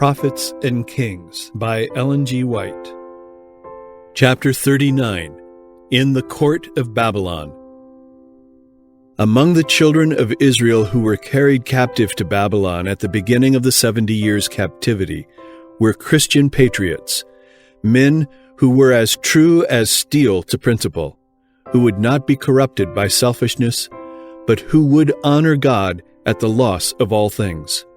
Prophets and Kings by Ellen G. White. Chapter 39. In the Court of Babylon. Among the children of Israel who were carried captive to Babylon at the beginning of the 70 years' captivity were Christian patriots, men who were as true as steel to principle, who would not be corrupted by selfishness, but who would honor God at the loss of all things.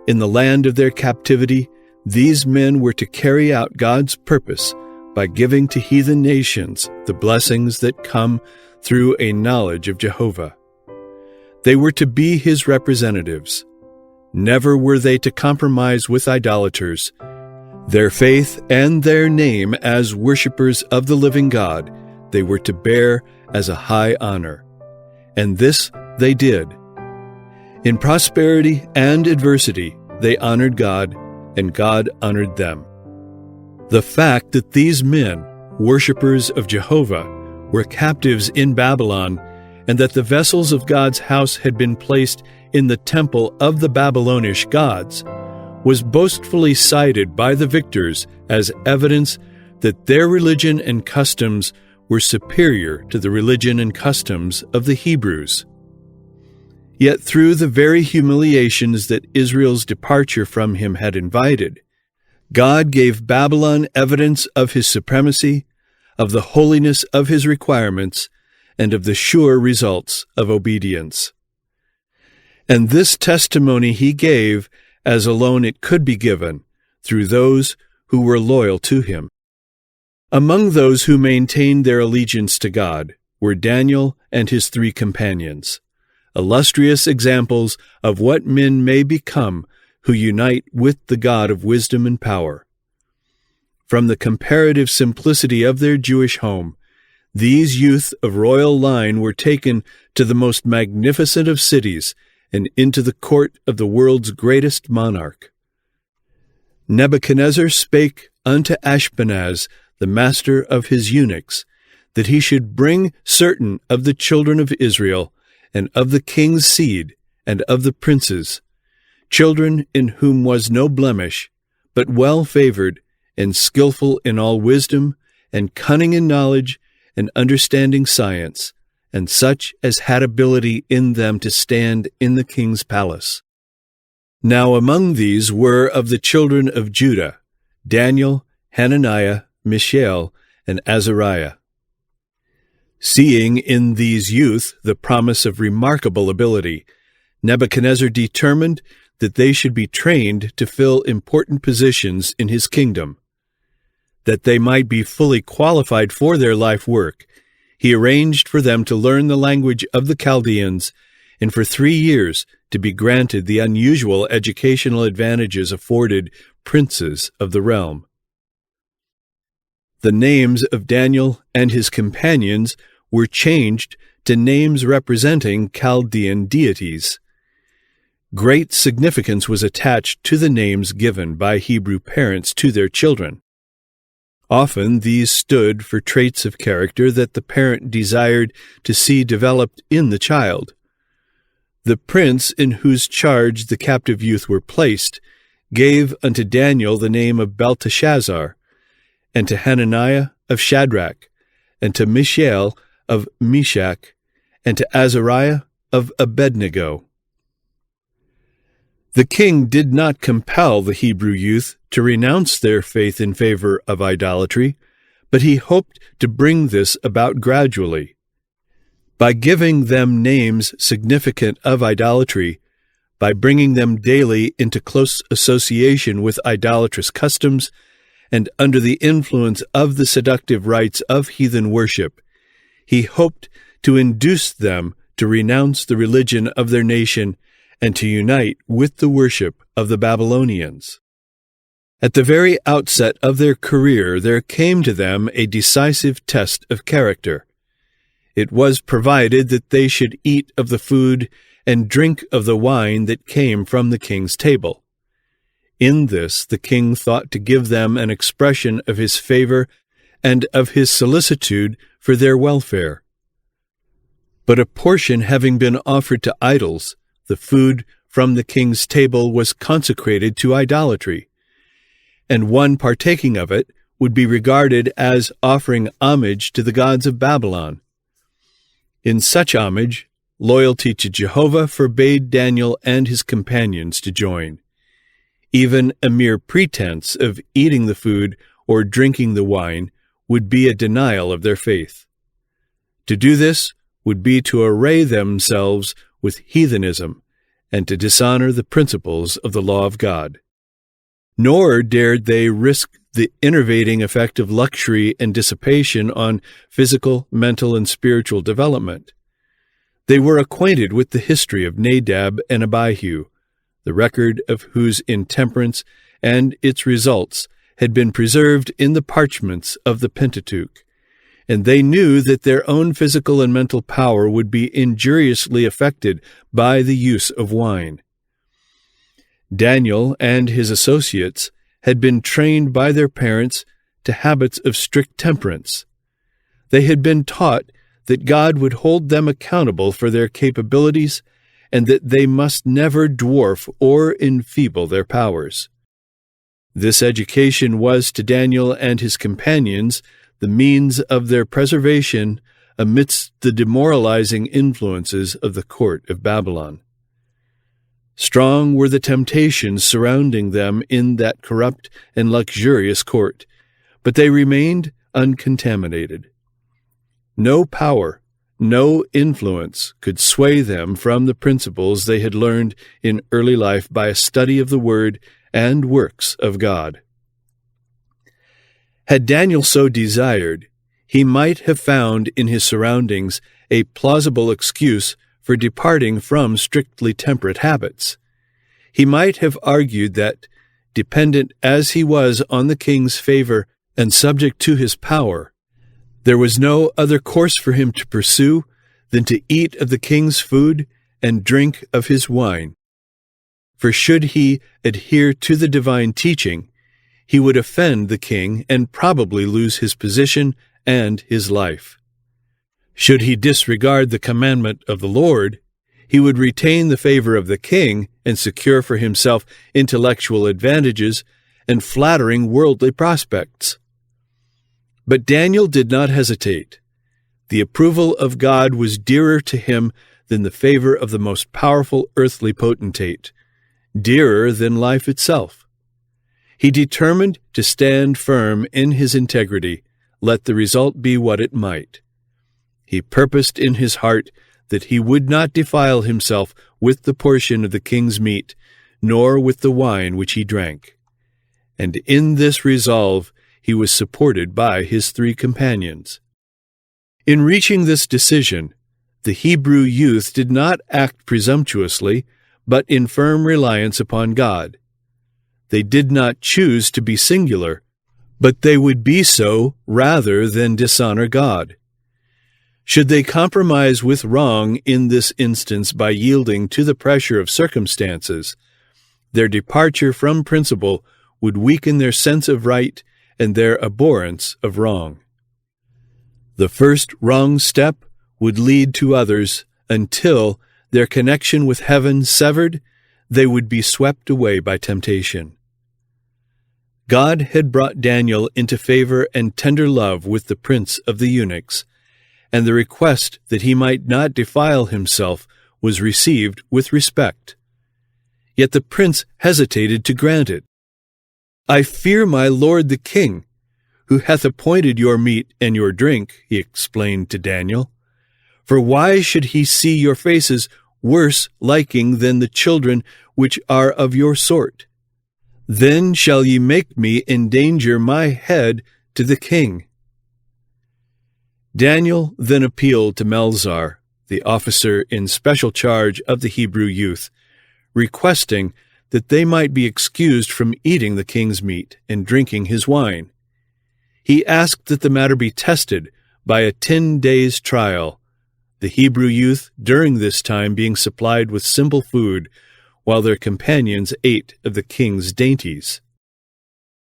In the land of their captivity, these men were to carry out God's purpose by giving to heathen nations the blessings that come through a knowledge of Jehovah. They were to be His representatives. Never were they to compromise with idolaters. Their faith and their name as worshippers of the living God they were to bear as a high honor. And this they did. In prosperity and adversity, they honored God, and God honored them. The fact that these men, worshippers of Jehovah, were captives in Babylon, and that the vessels of God's house had been placed in the temple of the Babylonish gods, was boastfully cited by the victors as evidence that their religion and customs were superior to the religion and customs of the Hebrews. Yet through the very humiliations that Israel's departure from Him had invited, God gave Babylon evidence of His supremacy, of the holiness of His requirements, and of the sure results of obedience. And this testimony He gave as alone it could be given, through those who were loyal to Him. Among those who maintained their allegiance to God were Daniel and his 3 companions, illustrious examples of what men may become who unite with the God of wisdom and power. From the comparative simplicity of their Jewish home, these youth of royal line were taken to the most magnificent of cities and into the court of the world's greatest monarch. Nebuchadnezzar spake unto Ashpenaz, the master of his eunuchs, that he should bring certain of the children of Israel, and of the king's seed, and of the princes, children in whom was no blemish, but well-favored, and skillful in all wisdom, and cunning in knowledge, and understanding science, and such as had ability in them to stand in the king's palace. Now among these were of the children of Judah, Daniel, Hananiah, Mishael, and Azariah. Seeing in these youth the promise of remarkable ability, Nebuchadnezzar determined that they should be trained to fill important positions in his kingdom. That they might be fully qualified for their life work, he arranged for them to learn the language of the Chaldeans, and for 3 years to be granted the unusual educational advantages afforded princes of the realm. The names of Daniel and his companions were changed to names representing Chaldean deities. Great significance was attached to the names given by Hebrew parents to their children. Often these stood for traits of character that the parent desired to see developed in the child. The prince in whose charge the captive youth were placed gave unto Daniel the name of Belteshazzar, and to Hananiah of Shadrach, and to Mishael of Meshach, and to Azariah of Abednego. The king did not compel the Hebrew youth to renounce their faith in favor of idolatry, but he hoped to bring this about gradually. By giving them names significant of idolatry, by bringing them daily into close association with idolatrous customs, and under the influence of the seductive rites of heathen worship, he hoped to induce them to renounce the religion of their nation and to unite with the worship of the Babylonians. At the very outset of their career, there came to them a decisive test of character. It was provided that they should eat of the food and drink of the wine that came from the king's table. In this the king thought to give them an expression of his favor and of his solicitude for their welfare. But a portion having been offered to idols, the food from the king's table was consecrated to idolatry, and one partaking of it would be regarded as offering homage to the gods of Babylon. In such homage, loyalty to Jehovah forbade Daniel and his companions to join. Even a mere pretense of eating the food or drinking the wine would be a denial of their faith. To do this would be to array themselves with heathenism and to dishonor the principles of the law of God. Nor dared they risk the enervating effect of luxury and dissipation on physical, mental, and spiritual development. They were acquainted with the history of Nadab and Abihu, the record of whose intemperance and its results had been preserved in the parchments of the Pentateuch, and they knew that their own physical and mental power would be injuriously affected by the use of wine. Daniel and his associates had been trained by their parents to habits of strict temperance. They had been taught that God would hold them accountable for their capabilities and that they must never dwarf or enfeeble their powers. This education was to Daniel and his companions the means of their preservation amidst the demoralizing influences of the court of Babylon. Strong were the temptations surrounding them in that corrupt and luxurious court, but they remained uncontaminated. No power, no influence could sway them from the principles they had learned in early life by a study of the Word and works of God. Had Daniel so desired, he might have found in his surroundings a plausible excuse for departing from strictly temperate habits. He might have argued that, dependent as he was on the king's favor and subject to his power, there was no other course for him to pursue than to eat of the king's food and drink of his wine. For should he adhere to the divine teaching, he would offend the king and probably lose his position and his life. Should he disregard the commandment of the Lord, he would retain the favor of the king and secure for himself intellectual advantages and flattering worldly prospects. But Daniel did not hesitate. The approval of God was dearer to him than the favor of the most powerful earthly potentate, dearer than life itself. He determined to stand firm in his integrity, let the result be what it might. He purposed in his heart that he would not defile himself with the portion of the king's meat, nor with the wine which he drank. And in this resolve he was supported by his 3 companions. In reaching this decision, the Hebrew youth did not act presumptuously, but in firm reliance upon God. They did not choose to be singular, but they would be so rather than dishonor God. Should they compromise with wrong in this instance by yielding to the pressure of circumstances, their departure from principle would weaken their sense of right and their abhorrence of wrong. The first wrong step would lead to others until, their connection with heaven severed, they would be swept away by temptation. God had brought Daniel into favor and tender love with the prince of the eunuchs, and the request that he might not defile himself was received with respect. Yet the prince hesitated to grant it. "I fear my lord the king, who hath appointed your meat and your drink," he explained to Daniel. "For why should he see your faces worse liking than the children which are of your sort? Then shall ye make me endanger my head to the king." Daniel then appealed to Melzar, the officer in special charge of the Hebrew youth, requesting that they might be excused from eating the king's meat and drinking his wine. He asked that the matter be tested by a 10 days' trial, the Hebrew youth during this time being supplied with simple food, while their companions ate of the king's dainties.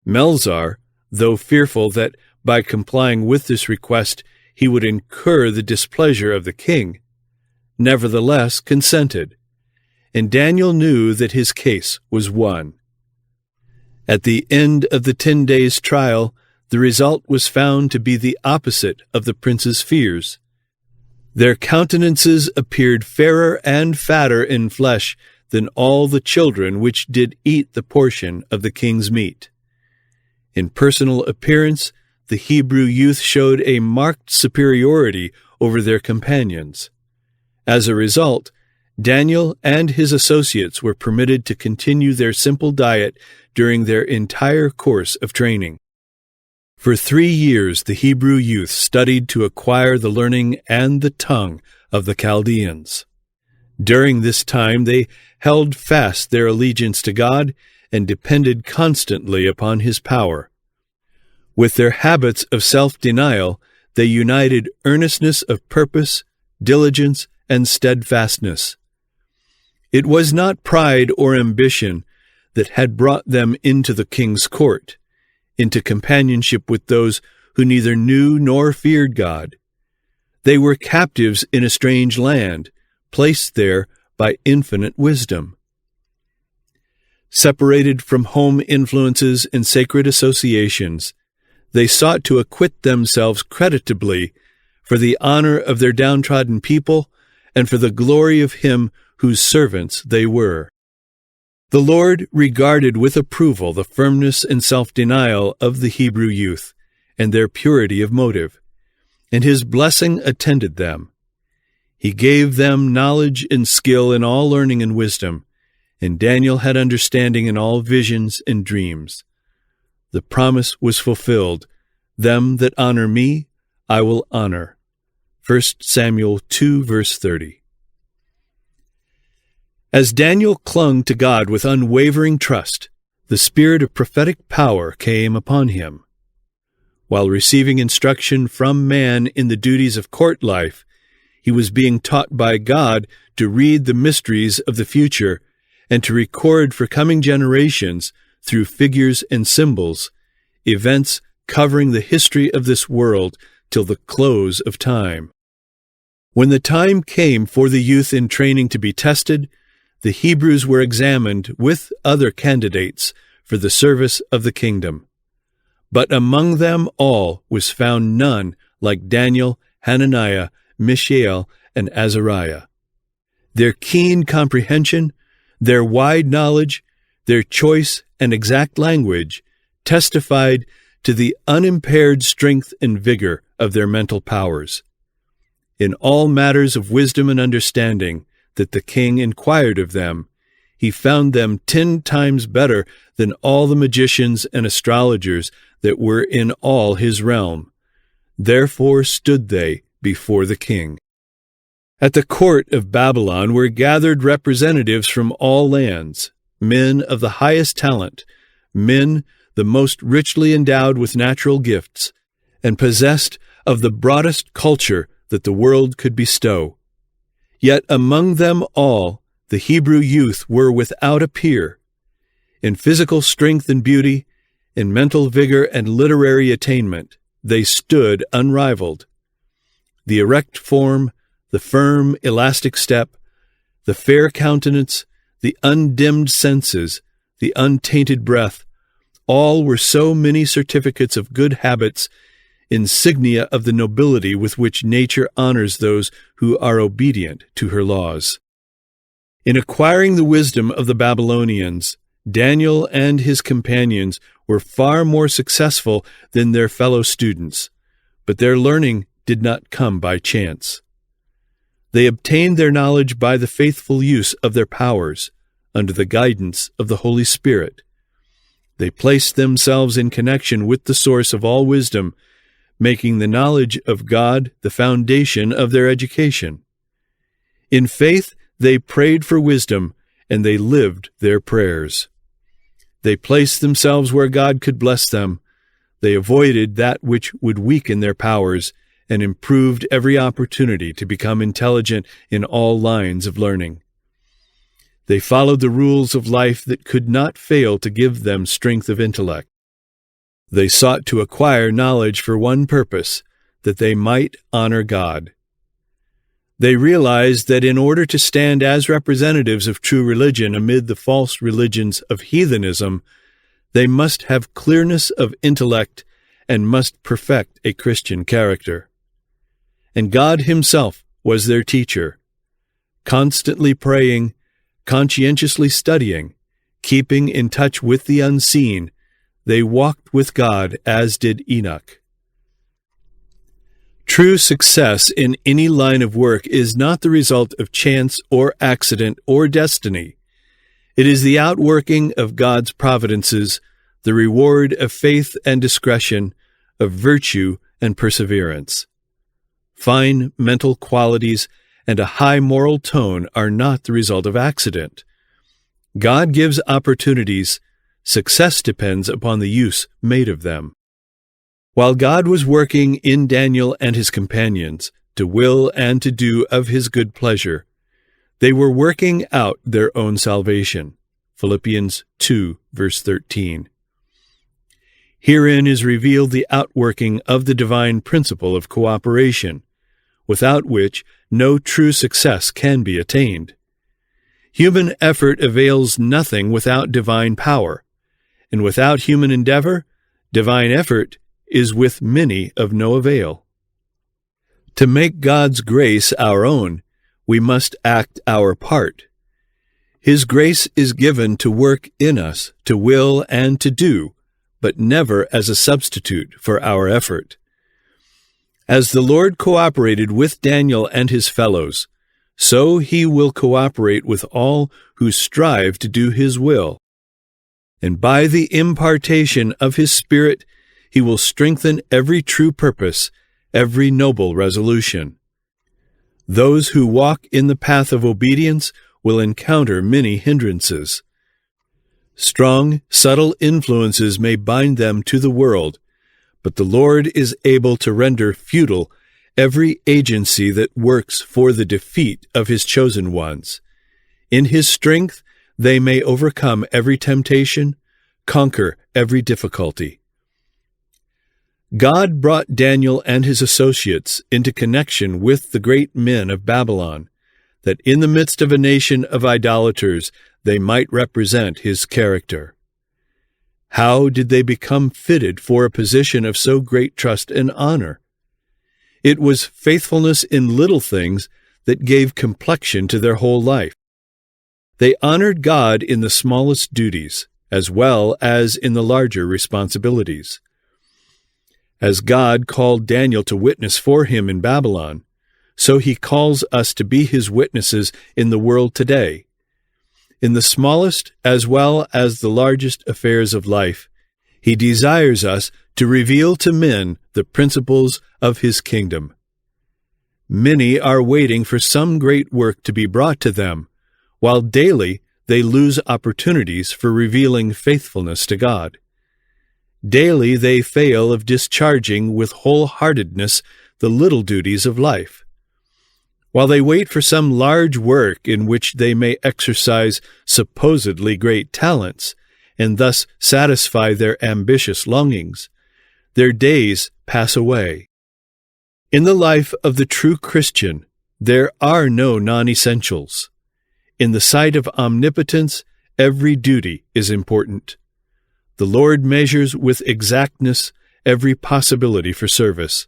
Melzar, though fearful that by complying with this request he would incur the displeasure of the king, nevertheless consented, and Daniel knew that his case was won. At the end of the 10 days' trial, the result was found to be the opposite of the prince's fears. Their countenances appeared fairer and fatter in flesh than all the children which did eat the portion of the king's meat. In personal appearance, the Hebrew youth showed a marked superiority over their companions. As a result, Daniel and his associates were permitted to continue their simple diet during their entire course of training. For 3 years the Hebrew youth studied to acquire the learning and the tongue of the Chaldeans. During this time they held fast their allegiance to God and depended constantly upon His power. With their habits of self-denial, they united earnestness of purpose, diligence, and steadfastness. It was not pride or ambition that had brought them into the king's court, into companionship with those who neither knew nor feared God. They were captives in a strange land, placed there by infinite wisdom. Separated from home influences and sacred associations, they sought to acquit themselves creditably for the honor of their downtrodden people and for the glory of Him whose servants they were. The Lord regarded with approval the firmness and self-denial of the Hebrew youth and their purity of motive, and His blessing attended them. He gave them knowledge and skill in all learning and wisdom, and Daniel had understanding in all visions and dreams. The promise was fulfilled, "Them that honor me, I will honor." 1 Samuel 2, verse 30. As Daniel clung to God with unwavering trust, the spirit of prophetic power came upon him. While receiving instruction from man in the duties of court life, he was being taught by God to read the mysteries of the future and to record for coming generations, through figures and symbols, events covering the history of this world till the close of time. When the time came for the youth in training to be tested, the Hebrews were examined with other candidates for the service of the kingdom. But among them all was found none like Daniel, Hananiah, Mishael, and Azariah. Their keen comprehension, their wide knowledge, their choice and exact language testified to the unimpaired strength and vigor of their mental powers. In all matters of wisdom and understanding that the king inquired of them, he found them 10 times better than all the magicians and astrologers that were in all his realm. Therefore stood they before the king. At the court of Babylon were gathered representatives from all lands, men of the highest talent, men the most richly endowed with natural gifts, and possessed of the broadest culture that the world could bestow. Yet among them all the Hebrew youth were without a peer. In physical strength and beauty, in mental vigor and literary attainment, they stood unrivaled. The erect form, the firm, elastic step, the fair countenance, the undimmed senses, the untainted breath, all were so many certificates of good habits, insignia of the nobility with which nature honors those who are obedient to her laws. In acquiring the wisdom of the Babylonians, Daniel and his companions were far more successful than their fellow students, but their learning did not come by chance. They obtained their knowledge by the faithful use of their powers, under the guidance of the Holy Spirit. They placed themselves in connection with the source of all wisdom, making the knowledge of God the foundation of their education. In faith, they prayed for wisdom, and they lived their prayers. They placed themselves where God could bless them. They avoided that which would weaken their powers, and improved every opportunity to become intelligent in all lines of learning. They followed the rules of life that could not fail to give them strength of intellect. They sought to acquire knowledge for one purpose, that they might honor God. They realized that in order to stand as representatives of true religion amid the false religions of heathenism, they must have clearness of intellect and must perfect a Christian character. And God Himself was their teacher. Constantly praying, conscientiously studying, keeping in touch with the unseen, they walked with God as did Enoch. True success in any line of work is not the result of chance or accident or destiny. It is the outworking of God's providences, the reward of faith and discretion, of virtue and perseverance. Fine mental qualities and a high moral tone are not the result of accident. God gives opportunities. Success depends upon the use made of them. While God was working in Daniel and his companions to will and to do of His good pleasure, they were working out their own salvation. Philippians 2, verse 13. Herein is revealed the outworking of the divine principle of cooperation, without which no true success can be attained. Human effort avails nothing without divine power, and without human endeavor, divine effort is with many of no avail. To make God's grace our own, we must act our part. His grace is given to work in us, to will and to do, but never as a substitute for our effort. As the Lord cooperated with Daniel and his fellows, so He will cooperate with all who strive to do His will. And by the impartation of His Spirit, He will strengthen every true purpose, every noble resolution. Those who walk in the path of obedience will encounter many hindrances. Strong, subtle influences may bind them to the world, but the Lord is able to render futile every agency that works for the defeat of His chosen ones. In His strength, they may overcome every temptation, conquer every difficulty. God brought Daniel and his associates into connection with the great men of Babylon, that in the midst of a nation of idolaters they might represent His character. How did they become fitted for a position of so great trust and honor? It was faithfulness in little things that gave complexion to their whole life. They honored God in the smallest duties, as well as in the larger responsibilities. As God called Daniel to witness for Him in Babylon, so He calls us to be His witnesses in the world today. In the smallest as well as the largest affairs of life, He desires us to reveal to men the principles of His kingdom. Many are waiting for some great work to be brought to them, while daily they lose opportunities for revealing faithfulness to God. Daily they fail of discharging with wholeheartedness the little duties of life. While they wait for some large work in which they may exercise supposedly great talents, and thus satisfy their ambitious longings, their days pass away. In the life of the true Christian, there are no non-essentials. In the sight of omnipotence, every duty is important. The Lord measures with exactness every possibility for service.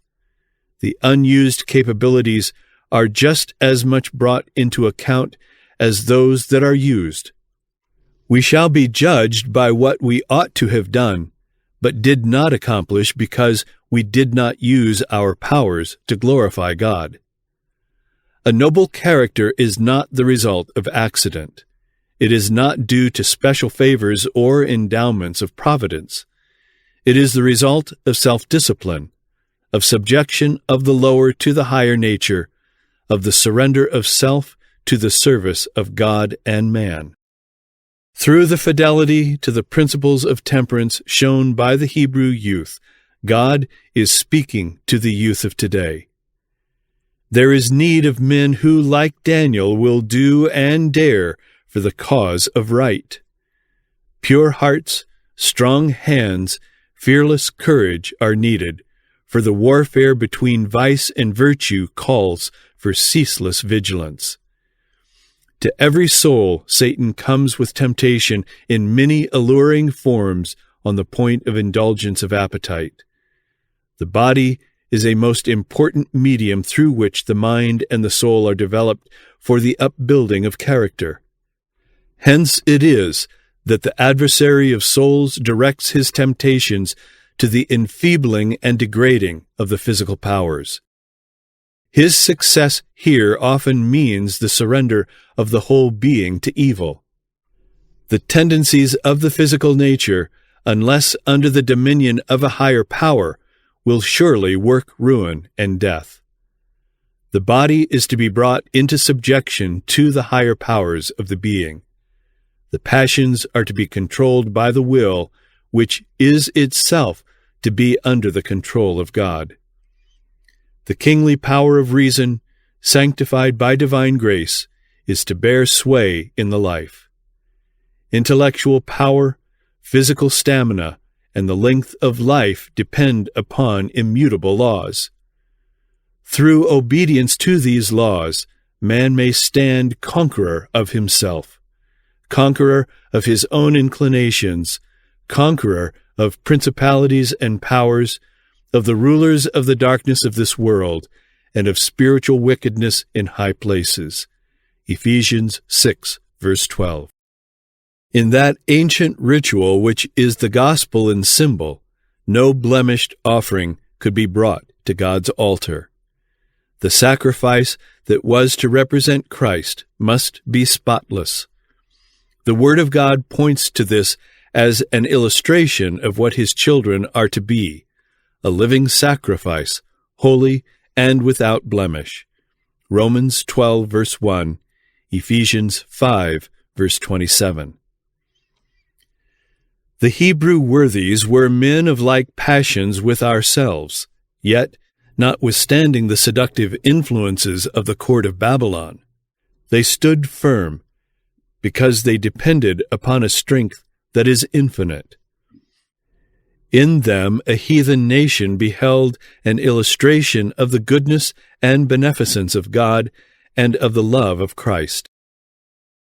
The unused capabilities are just as much brought into account as those that are used. We shall be judged by what we ought to have done, but did not accomplish because we did not use our powers to glorify God. A noble character is not the result of accident. It is not due to special favors or endowments of providence. It is the result of self-discipline, of subjection of the lower to the higher nature, of the surrender of self to the service of God and man. Through the fidelity to the principles of temperance shown by the Hebrew youth, God is speaking to the youth of today. There is need of men who, like Daniel, will do and dare for the cause of right. Pure hearts, strong hands, fearless courage are needed, for the warfare between vice and virtue calls for ceaseless vigilance. To every soul, Satan comes with temptation in many alluring forms on the point of indulgence of appetite. The body is a most important medium through which the mind and the soul are developed for the upbuilding of character. Hence it is that the adversary of souls directs his temptations to the enfeebling and degrading of the physical powers. His success here often means the surrender of the whole being to evil. The tendencies of the physical nature, unless under the dominion of a higher power, will surely work ruin and death. The body is to be brought into subjection to the higher powers of the being. The passions are to be controlled by the will, which is itself to be under the control of God. The kingly power of reason, sanctified by divine grace, is to bear sway in the life. Intellectual power, physical stamina, and the length of life depend upon immutable laws. Through obedience to these laws, man may stand conqueror of himself, conqueror of his own inclinations, conqueror of principalities and powers, of the rulers of the darkness of this world, and of spiritual wickedness in high places. Ephesians 6, verse 12. In that ancient ritual which is the gospel in symbol, no blemished offering could be brought to God's altar. The sacrifice that was to represent Christ must be spotless. The Word of God points to this as an illustration of what His children are to be, a living sacrifice, holy and without blemish. Romans 12, verse 1, Ephesians 5, verse 27. The Hebrew worthies were men of like passions with ourselves, yet, notwithstanding the seductive influences of the court of Babylon, they stood firm, because they depended upon a strength that is infinite. In them a heathen nation beheld an illustration of the goodness and beneficence of God and of the love of Christ.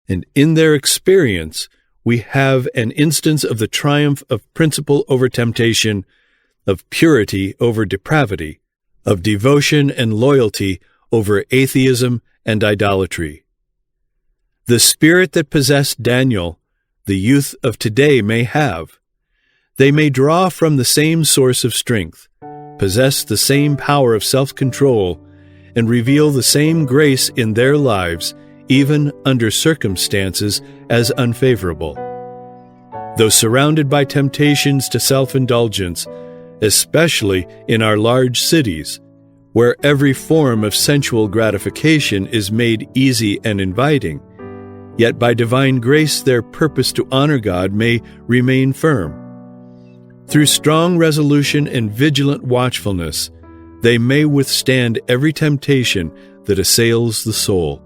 And in their experience we have an instance of the triumph of principle over temptation, of purity over depravity, of devotion and loyalty over atheism and idolatry. The spirit that possessed Daniel, the youth of today may have. They may draw from the same source of strength, possess the same power of self-control, and reveal the same grace in their lives, even under circumstances as unfavorable. Though surrounded by temptations to self-indulgence, especially in our large cities, where every form of sensual gratification is made easy and inviting, yet by divine grace their purpose to honor God may remain firm. Through strong resolution and vigilant watchfulness, they may withstand every temptation that assails the soul.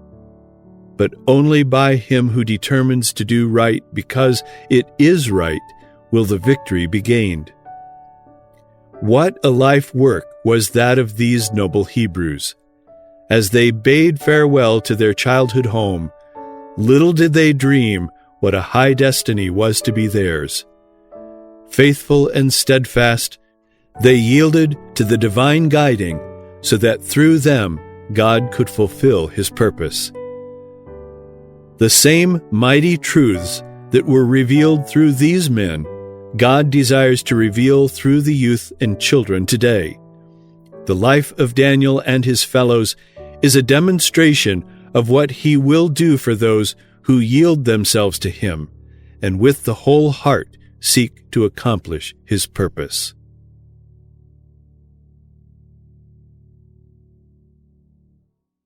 But only by him who determines to do right because it is right will the victory be gained. What a life work was that of these noble Hebrews! As they bade farewell to their childhood home, little did they dream what a high destiny was to be theirs. Faithful and steadfast, they yielded to the divine guiding so that through them God could fulfill His purpose. The same mighty truths that were revealed through these men, God desires to reveal through the youth and children today. The life of Daniel and his fellows is a demonstration of what He will do for those who yield themselves to Him, and with the whole heart seek to accomplish His purpose.